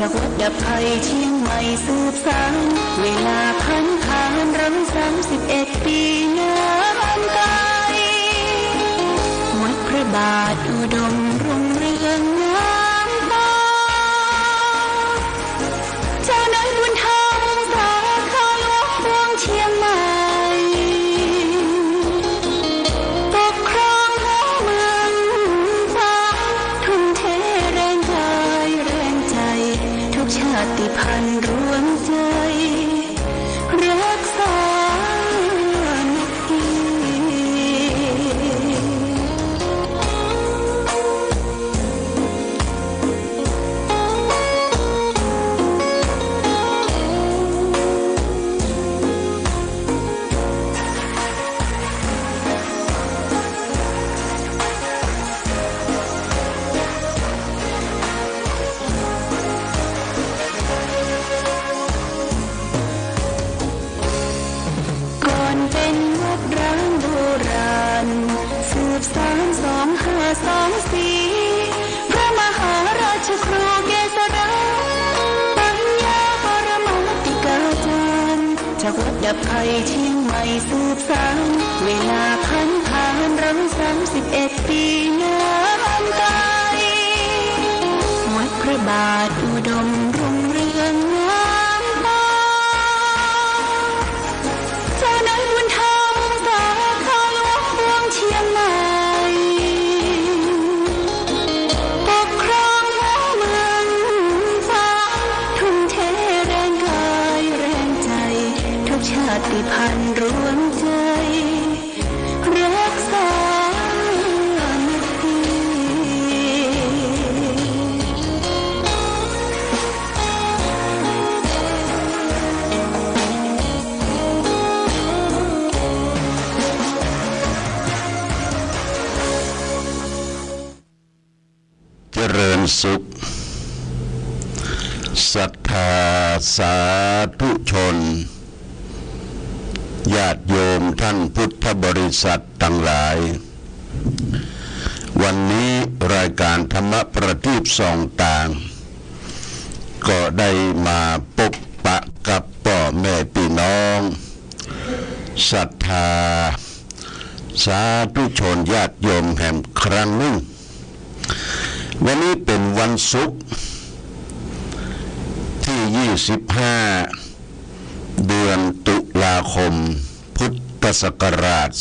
จากวัดดับภัยเชียงใหม่สืบสานเวลาพันผ่านรำ31 ปีนานไกลวัดพระบาทอุดมรุ่งเรืองงามตาเจ้านายบุญธรรมสาขาหลวงเมืองเชียงใหม่ปกครองหัวเมืองฟ้าทุ่มเทแรงกายแรงใจทุกชาติพันธุ์รวมใจรักษาพระมหาราชครูเกษราปัญญาปรมาติกาจารย์จากวัดดับภัยเชียงใหม่สืบสานเวลาพันผ่านรำ31 ปีนานไกลวัดพระบาทอุดมรุ่งเรืองงามตาเจ้านายบุญธรรมสาขาหลวงเมืองเชียงใหม่ชาติพันธุ์รวมใจรักษาเจริญสุขศรัทธาสาธุชนญาติโยมท่านพุทธบริษัททั้งหลายวันนี้รายการธรรมประทีปส่องต่างก็ได้มาพบปะกับพ่อแม่พี่น้องศรัทธาสาธุชนญาติโยมแห่งครั้งหนึ่งวันนี้เป็นวันศุกร์ที่25เดือนตุลาคมพุทธศักราช2567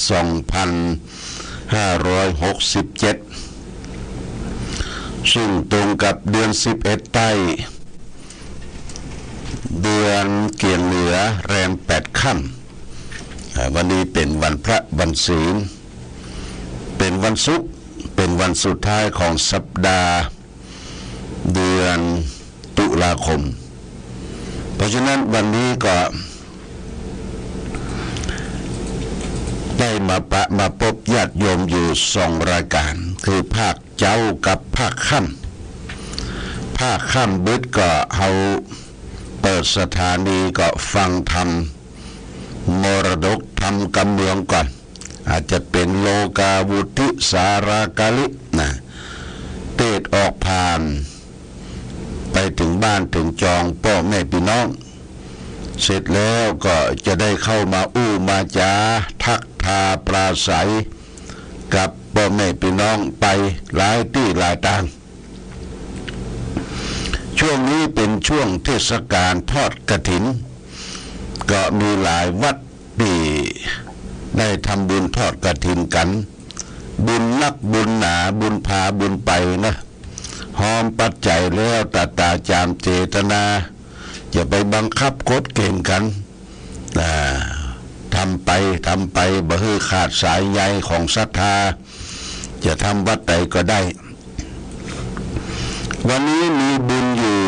ซึ่งตรงกับเดือน11ใต้เดือนเกี่ยงเหนือแรม8ค่ำวันนี้เป็นวันพระวันศีลเป็นวันศุกร์เป็นวันสุดท้ายของสัปดาห์เดือนตุลาคมเพราะฉะนั้นวันนี้ก็ได้มาพบญาติโยมอยู่2รายการคือภาคเจ้ากับภาคค่ำภาคค่ำบึดก็เอาเปิดสถานีก็ฟังธรรมมรดกธรรมกำเมืองก่อนอาจจะเป็นโลกาวุธิสารากาลินะเทศออกผ่านไปถึงบ้านถึงจองพ่อแม่พี่น้องเสร็จแล้วก็จะได้เข้ามาอู้มาจาทักทาปราศัยกับพ่อแม่พี่น้องไปหลายที่หลายทางช่วงนี้เป็นช่วงเทศกาลทอดกฐินก็มีหลายวัดที่ได้ทำบุญทอดกฐินกันบุญนักบุญหนาบุญพาบุญไปนะหอมปัจจัยแล้วตาจามเจตนาอย่าไปบังคับกฎเกณฑ์กันทำไปบ่ฮือขาดสายใยของศรัทธาจะทำวัดใดก็ได้วันนี้มีบุญอยู่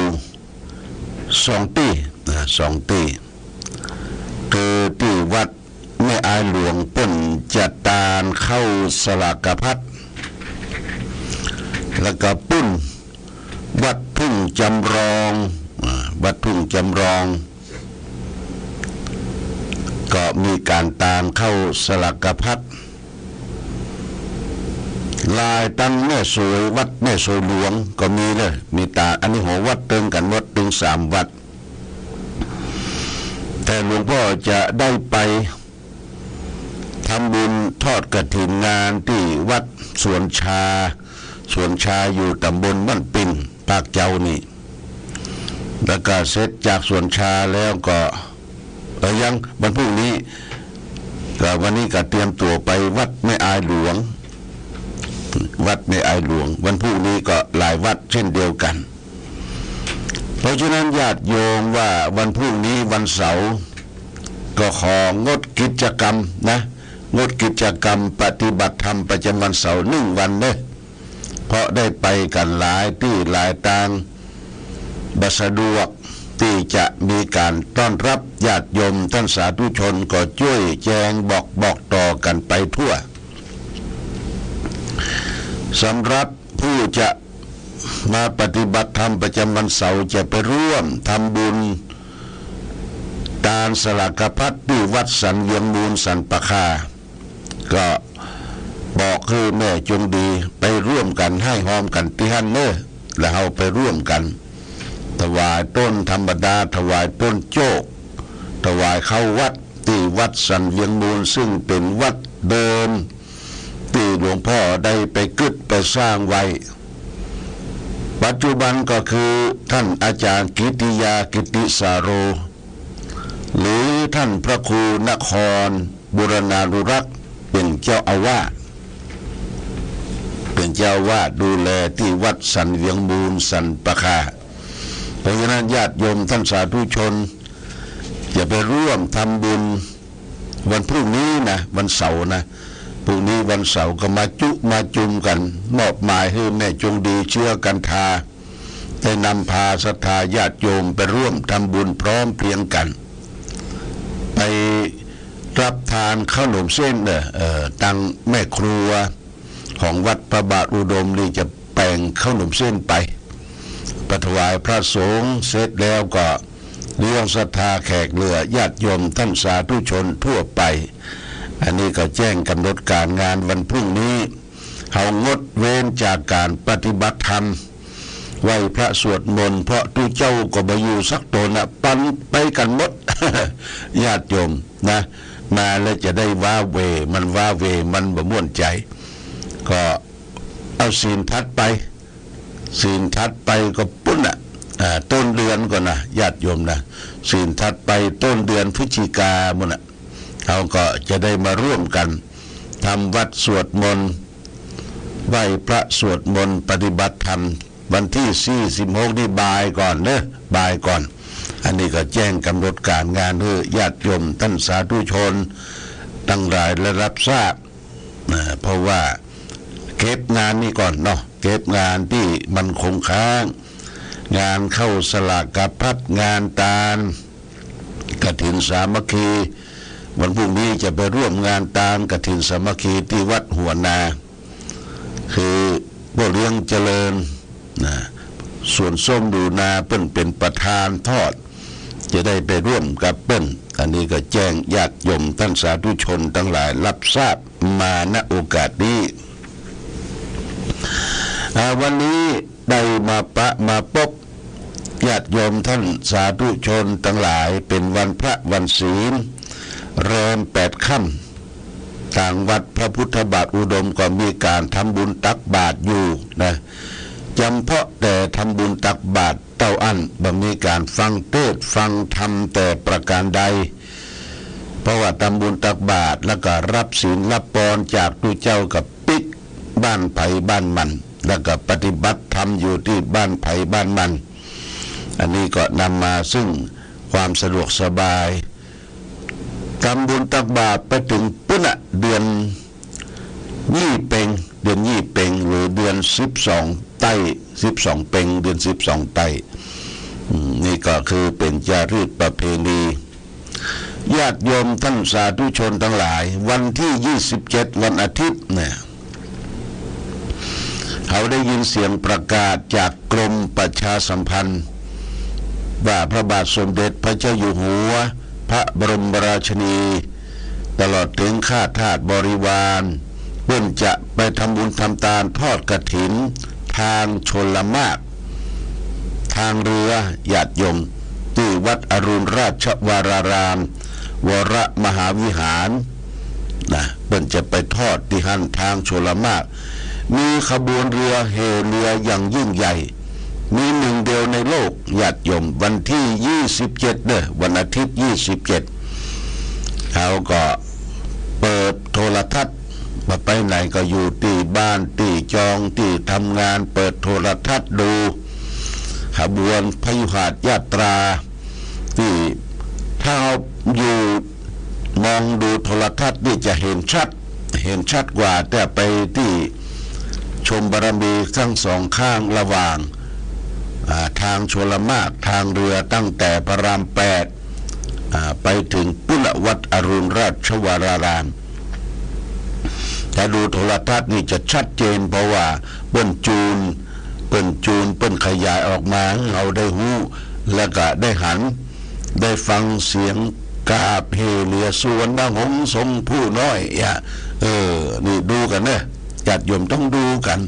2ที่คือที่วัดแม่อายหลวงป่นจัดตานเข้าสลากพัดแล้วก็ปุ้นวัดทุ่งจำรองก็มีการตามเข้าสลักพัดลายตั้งแม่สวยวัดแม่สวยหลวงก็มีเลยมีตาอันนี้หัววัดเติงกันวัดตึง 3 วัดแต่หลวงพ่อจะได้ไปทำบุญทอดกฐินงานที่วัดสวนชาอยู่ตำบลบ้านปิ่นภาคเจ้านี่แล้วก็เสร็จจากสวนชาแล้วก็ยังวันพรุ่งนี้ก็วันนี้ก็เตรียมตัวไปวัดแม่อายหลวงวันพรุ่งนี้ก็หลายวัดเช่นเดียวกันเพราะฉะนั้นญาติโยมว่าวันพรุ่งนี้วันเสาร์ก็ของดกิจกรรมนะงดกิจกรรมปฏิบัติธรรมประจำวันเสาร์1 วันเด้อเพราะได้ไปกันหลายที่หลายทางบัสะดวกที่จะมีการต้อนรับญาติโยมท่านสาธุชนก็ช่วยแจงบอกต่อกันไปทั่วสำหรับผู้จะมาปฏิบัติธรรมประจำวันเสาร์จะไปร่วมทำบุญทานสลากพัดที่วัดสันเวียงมูลสันปะคาก็บอกคือแม่จงดีไปร่วมกันให้หอมกันที่ฮันเนอแล้วเอาไปร่วมกันถวายต้นธรรมดาถวายต้นโจกถวายเข้าวัดที่วัดสันเวียงมูลซึ่งเป็นวัดเดิมที่หลวงพ่อได้ไปกึศไปสร้างไว้ปัจจุบันก็คือท่านอาจารย์กิติยากิติสาโรหรือท่านพระครูนครบุรณานุรักษ์เป็นเจ้าอาวาสดูแลที่วัดสันเวียงมูลสันปะคาเพราะฉะนั้นญาติโยมท่านสาธุชนอย่าไปร่วมทำบุญวันพรุ่งนี้นะวันเสาร์นะพรุ่งนี้วันเสาร์ก็มาจุมกันมอบหมายให้แม่จงดีเชื่อกันทาได้นำพาศรัทธาญาติโยมไปร่วมทำบุญพร้อมเพรียงกันไปรับทานขนมเส้นตังแม่ครัวของวัดพระบาทอุดมนี่จะแป่งขนมเส้นไปถวายพระสงฆ์เสร็จแล้วก็เลี้ยงศรัทธาแขกเหลือญาติโยมท่านสาธุชนทั่วไปอันนี้ก็แจ้งกำหนดการงานวันพรุ่งนี้เขางดเว้นจากการปฏิบัติธรรมไหว้พระสวดมนต์เพราะทุเจ้าก็มาอยู่สักตนนะปันไปกันหมด ญาติโยมนะมาแล้วจะได้ว้าเวมันบ่ม่วนใจก็เอาศีลทัดไปก็ปุ้นต้นเดือนก่อนนะญาติโยมนะศีลทัดไปต้นเดือนพฤศจิกาหมดน่ะเขาก็จะได้มาร่วมกันทำวัดสวดมนต์ไหว้พระสวดมนต์ปฏิบัติธรรมวันที่46นี่บ่ายก่อนอันนี้ก็แจ้งกำหนดการงานให้ญาติโยมท่านสาธุชนตั้งหลายและรับทราบเพราะว่าเก็บงานนี่ก่อนเนาะเก็บงานที่มันคงค้างงานเข้าสลากพัดงานตาลกฐินสามัคคีวันพรุ่งนี้จะไปร่วมงานตาลกฐินสามัคคีที่วัดหัวนาคือพ่อเลี้ยงเจริญส่วนส้มดูนาเปิ้นเป็นประธานทอดจะได้ไปร่วมกับเปิ้นอันนี้ก็แจ้งญาติโยมท่านสาธุชนทั้งหลายรับทราบมาณโอกาสนี้วันนี้ได้มาพบญาติโยมท่านสาธุชนทั้งหลายเป็นวันพระวันศีลแรม8 ค่ำทางวัดพระพุทธบาทอุดมก็มีการทำบุญตักบาตรอยู่นะจำเพาะแต่ทำบุญตักบาตรเต้าอั้นบ่มีการฟังเทศน์ฟังธรรมแต่ประการใดเพราะว่าทำบุญตักบาตรแล้วก็รับศีลรับพรจากผู้เจ้ากับปิกบ้านไผ่บ้านมันแล้วก็ปฏิบัติธรรมอยู่ที่บ้านไผ่บ้านมันอันนี้ก็นำมาซึ่งความสะดวกสบายทำบุญตักบาตรไปถึงปุณะเดือนยี่เพ็งหรือเดือน12ไต้12เพ็งเดือน12ไต้นี่ก็คือเป็นจารีตประเพณีญาติโยมท่านสาธุชนทั้งหลายวันที่27วันอาทิตย์เนี่ยเขาได้ยินเสียงประกาศจากกรมประชาสัมพันธ์ว่าพระบาทสมเด็จพระเจ้าอยู่หัวพระบรมราชินีตลอดถึงข้าทาสบริวารเพื่อจะไปทำบุญทำทานทอดกฐินทางชลมาร ทางเรือญาติโยมที่วัดอรุณราชวรารามวรมหาวิหารนะเพิ่นจะไปทอดที่หันทางชลมารมีขบวนเรือเฮเรืออย่างยิ่งใหญ่มีหนึ่งเดียวในโลกญาติโยมวันที่27เด้อวันอาทิตย์27เขาก็เปิดโทรทัศน์มาไปไหนก็อยู่ที่บ้านที่จองที่ทำงานเปิดโทรทัศน์ดูขบวนพยุหยาตราที่ถ้าเราอยู่มองดูโทรทัศน์นี่จะเห็นชัดกว่าแต่ไปที่ชมบารมีทั้งสองข้างระหว่างทางชลมารทางเรือตั้งแต่พระราม8ไปถึงปุณวัดอรุณราชวรารามถ้าดูโทรทัศน์นี่จะชัดเจนเพราะว่าเปิ้นจูนเปิ้นขยายออกมาเราได้หูแล้วก็ได้หันได้ฟังเสียงกาบเฮเลียสวนหงส์ทรงผู้น้อยนี่ดูกันนะญาติโยมต้องดูกัน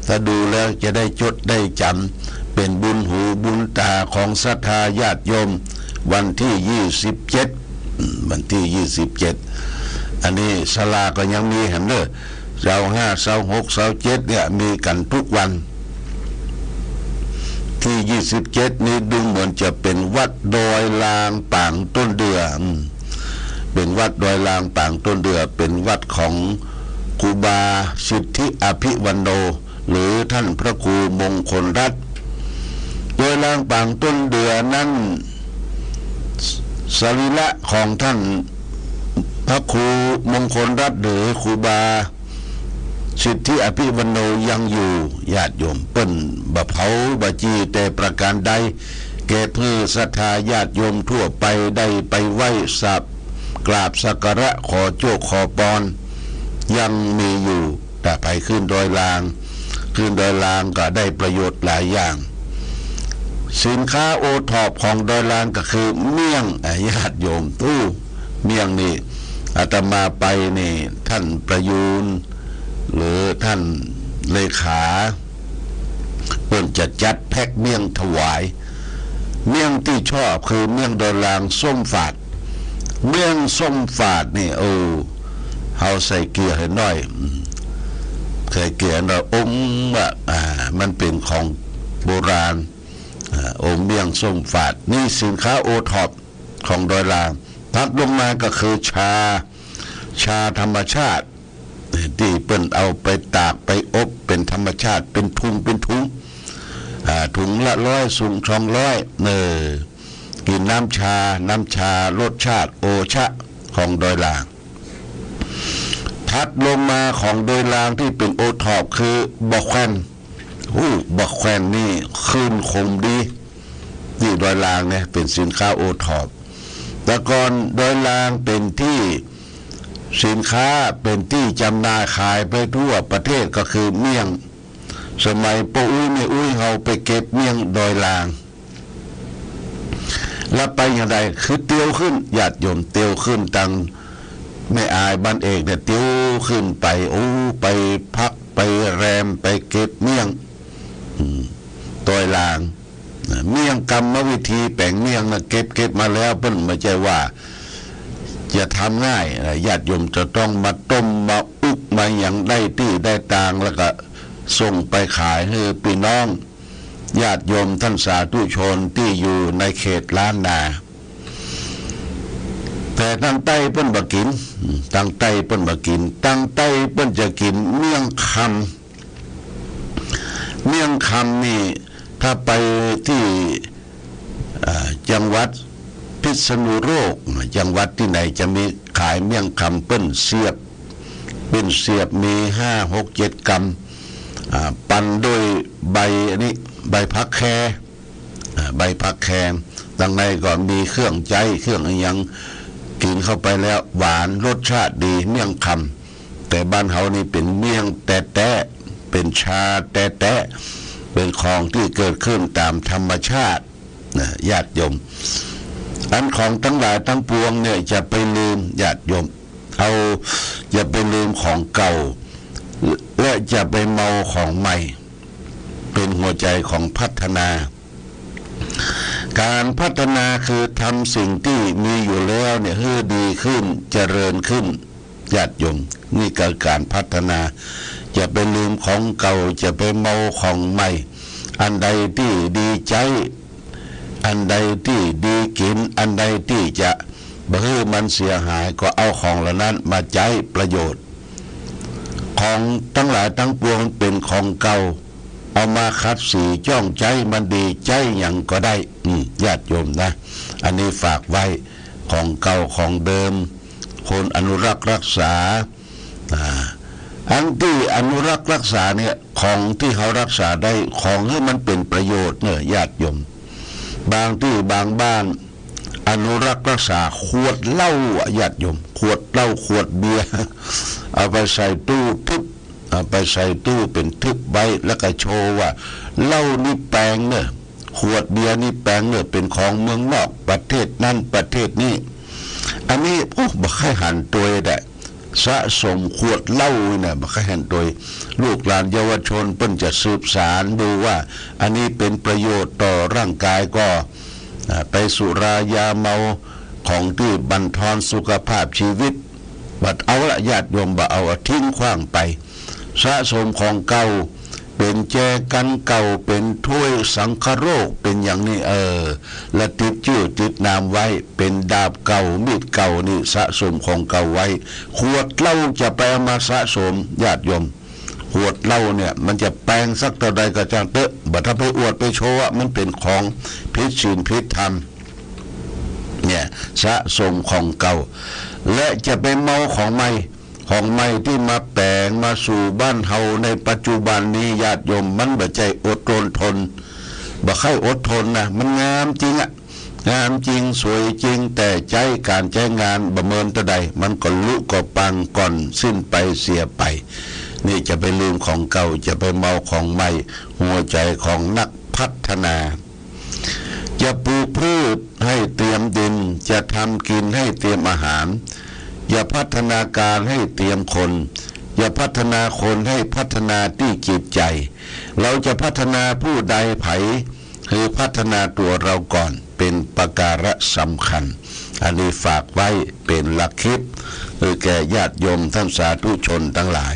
ถ้าดูแล้วจะได้จดได้จำเป็นบุญหูบุญตาของศรัทธาญาติโยมวันที่27วันที่27อันนี้ศาลาก็ยังมีเห็นเด้อเสาร์5เสาร์6เสาร์7เนี่ยมีกันทุกวันที่27นี้ดูเหมือนจะเป็นวัดดอยลางป่างต้นเดือเป็นวัดดอยลางป่างต้นเดือเป็นวัดของครูบาสิทธิอภิวันโนหรือท่านพระครูมงคลรัตน์ดอยลางป่างต้นเดือนั้นสรีระของท่านพระครูมงคลรัตน์หรือครูบาสิทธิอภิวันโนยังอยู่ญาติโยมเปิ้นบะเผาบะจีแต่ประการใดแก่เพื่อศรัทธาญาติโยมทั่วไปได้ไปไหว้สับกราบสักการะขอโจขอปอนยังมีอยู่แต่ไปขึ้นดอยลางก็ได้ประโยชน์หลายอย่างสินค้าโอท็อปของดอยลางก็คือเมี่ยงญาติโยมตู้เมี่ยงนี่อาตมาไปนี่ท่านประยูนหรือท่านเลขาเพิ่นจะจัดแพ็คเมี่ยงถวายเมี่ยงที่ชอบคือเมี่ยงดอยลางส้มฝาดเมี่ยงส้มฝาดนี่เฮาใส่เกลือให้น้อยเคยเกลือเราว่ามันเป็นของโบราณเมี่ยงส้มฝาดนี่สินค้าโอท็อปของดอยลางถัดลงมาก็คือชาธรรมชาติที่เปิ้นเอาไปตากไปอบเป็นธรรมชาติเป็นถุงถุงละ100สูง200กินน้ำชารสชาติโอชะของดอยลางถัดลงมาของดอยลางที่เป็นโอท็อปคือบะแควนบะแควนนี่คืนคมดีที่ดอยลางเนี่ยเป็นสินค้าโอท็อปแต่ก่อนดอยลางเป็นที่สินค้าเป็นที่จำหน่ายขายไปทั่วประเทศก็คือเมี่ยงสมัยปู่อุ้ยเฮาไปเก็บเมี่ยงดอยลางแล้วไปอย่างไรคือเตียวขึ้นญาติโยมเตียวขึ้นตังไม่อายบ้านเอกเนี่ยเตียวขึ้นไปไปพักไปแรมไปเก็บเมี่ยงดอยลางเมี่ยงกรรมวิธีแป่งเมี่ยงนะเก็บมาแล้วเพิ่นไม่ใช่ว่าจะทำง่ายญาติโยมจะต้องมาต้มมาอุกมาอย่างได้ที่ได้ตางแล้วก็ส่งไปขายให้พี่น้องญาติโยมท่านสาธุชนที่อยู่ในเขตล้านนาแต่ทางใต้เปิ้นบ่กินทางใต้เปิ้นบ่กินทางใต้เปิ้นจะกินเมี่ยงคำนี่ถ้าไปที่จังหวัดพิษณุโลกจังหวัดที่ไหนจะมีขายเมี่ยงคำเป็นเสียบมี5-6-7 กรัมปั่นด้วยใบใบพักแคดังในก็มีเครื่องยังกินเข้าไปแล้วหวานรสชาติดีเมี่ยงคำแต่บ้านเฮานี่เป็นเมี่ยงแต้เป็นชาแต้เป็นของที่เกิดขึ้นตามธรรมชาติญาติโยมอันของทั้งหลายทั้งปวงเนี่ยจะไปลืมญาติโยมอย่าไปลืมของเก่าและจะไปเมาของใหม่เป็นหัวใจของพัฒนา การพัฒนาคือทำสิ่งที่มีอยู่แล้วเนี่ยให้ดีขึ้นเจริญขึ้นญาติโยมนี่คือการพัฒนาอย่าไปลืมของเก่าจะไปเมาของใหม่อันใดที่ดีใจอันใดที่ดีกินอันใดที่จะบ่ให้มันเสียหายก็เอาของเหล่านั้นมาใช้ประโยชน์ของทั้งหลายทั้งปวงเป็นของเก่าเอามาคัดสีจ้องใจมันดีใจอย่างก็ได้ญาติโยมนะอันนี้ฝากไว้ของเก่าของเดิมคนอนุรักษ์รักษาอันที่อนุรักษ์รักษาเนี่ยของที่เขารักษาได้ของให้มันเป็นประโยชน์เนี่ยญาติโยมบางที่บางบ้านอนุรักษ์รักษาขวดเหล้าญาติโยมขวดเหล้าขวดเบียร์เอาไปใส่ตู้ทึบเอาไปใส่ตู้เป็นทึบไว้แล้วก็โชว์ว่าเหล้านี่แปลงเนี่ยขวดเบียร์นี่แปลงเนี่ยเป็นของเมืองนอกประเทศนั้นประเทศนี้อันนี้บ่ค่อยหันตัวได้สะสมขวดเหล้าเนี่ยบ่ค่อยหันตัวลูกหลานเยาวชนเพิ่นจะสืบสารดูว่าอันนี้เป็นประโยชน์ต่อร่างกายก็ไปสุรายาเมาของที่บั่นทอนสุขภาพชีวิตบัดเอาละญาติโยมบ่เอาทิ้งขว้างไปสะสมของเก่าเป็นแจกันเก่าเป็นถ้วยสังคโรคเป็นอย่างนี้และติดชื่อติดนามไว้เป็นดาบเก่ามีดเก่านี่สะสมของเก่าไว้ขวดเหล้าจะไปเอามาสะสมญาติโยมขวดเหล้าเนี่ยมันจะแปลงสักเท่าใดก็ช่างเถอะบัดถ้าไปอวดไปโชว์ว่ามันเป็นของพิษศีลพิษธรรมเนี่ยสะสมของเก่าและจะไปเมาของใหม่ที่มาแปลงมาสู่บ้านเฮาในปัจจุบันนี้ญาติโยมมันบ่ใจอดทนบ่ค่อยอดทนนะมันงามจริงงามจริงสวยจริงแต่ใจการใช้งานบ่เมินเท่าใดมันก็ลุก็ปังก่อนสิ้นไปเสียไปนี่จะไปลืมของเก่าจะไปเมาของใหม่หัวใจของนักพัฒนาจะปลูกพืชให้เตรียมดินจะทำกินให้เตรียมอาหารอย่าพัฒนาการให้เตรียมคนอย่าพัฒนาคนให้พัฒนาที่จิตใจเราจะพัฒนาผู้ใดไผคือพัฒนาตัวเราก่อนเป็นประการสำคัญอันนี้ฝากไว้เป็นหลักคิดแก่ญาติโยมท่านสาธุชนทั้งหลาย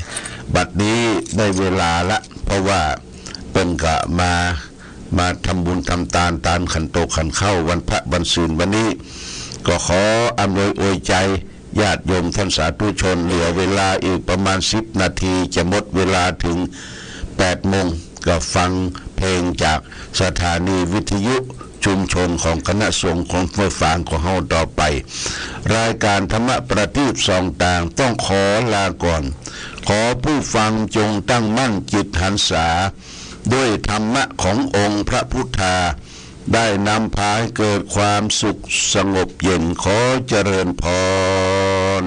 บัดนี้ได้เวลาละเพราะว่าเป็นกะมาทำบุญทำทานตามขันโตขันเข้าวันพระวันศีลวันนี้ก็ขออำนวยอวยใจญาติโยมท่านสาธุชนเหลือเวลาอีกประมาณ10 นาทีจะหมดเวลาถึง8 โมงก็ฟังเพลงจากสถานีวิทยุชุมชนของคณะสงฆ์ของเพื่อฝางของเฮาต่อไปรายการธรรมะประทีปส่องต่างต้องขอลาก่อนขอผู้ฟังจงตั้งมั่นจิตหันษาด้วยธรรมะขององค์พระพุทธาได้นำพาให้เกิดความสุขสงบเย็นขอเจริญพร